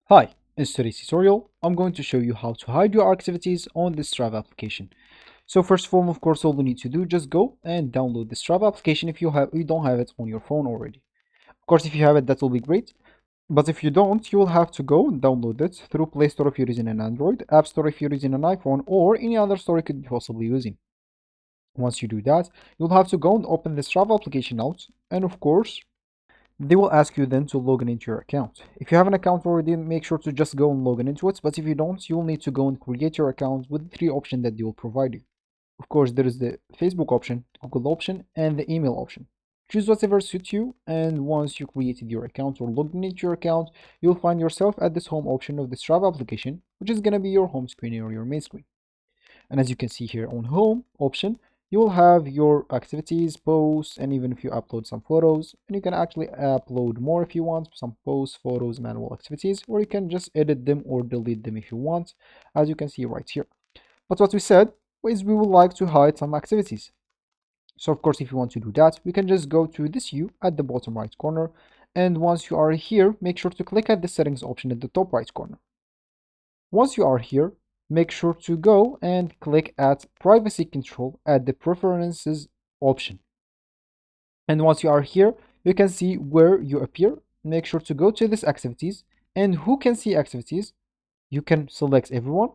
Hi, in today's tutorial, I'm going to show you how to hide your activities on the Strava application. So first of all, of course, all you need to do, just go and download the Strava application if you don't have it on your phone already. Of course, if you have it, that will be great. But if you don't, you will have to go and download it through Play Store if you're using an Android, App Store if you're using an iPhone, or any other store you could be possibly using. Once you do that, you'll have to go and open the Strava application out, and of course, they will ask you then to log in into your account. If you have an account already, make sure to just go and log in into it. But if you don't, you will need to go and create your account with the three options that they will provide you. Of course, there is the Facebook option, Google option, and the email option. Choose whatever suits you, and once you created your account or logged in into your account, you'll find yourself at this home option of the Strava application, which is going to be your home screen or your main screen. And as you can see here on home option, you will have your activities, posts, and even if you upload some photos, and you can actually upload more if you want, some posts, photos, manual activities, or you can just edit them or delete them if you want, as you can see right here. But what we said is we would like to hide some activities. So of course, if you want to do that, we can just go to this view at the bottom right corner. And once you are here, make sure to click at the settings option at the top right corner. Once you are here, make sure to go and click at privacy control at the preferences option. And once you are here, you can see where you appear. Make sure to go to this activities and who can see activities. You can select everyone,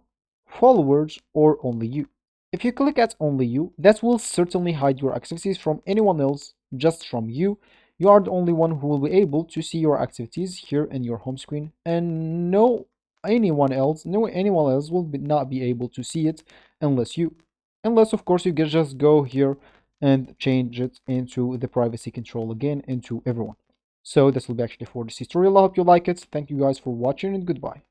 followers, or only you. If you click at only you, that will certainly hide your activities from anyone else, just from you. You are the only one who will be able to see your activities here in your home screen, and no anyone else will not be able to see it unless you. Unless, of course, you can just go here and change it into the privacy control again into everyone. So this will be actually for this tutorial. I hope you like it. Thank you guys for watching and goodbye.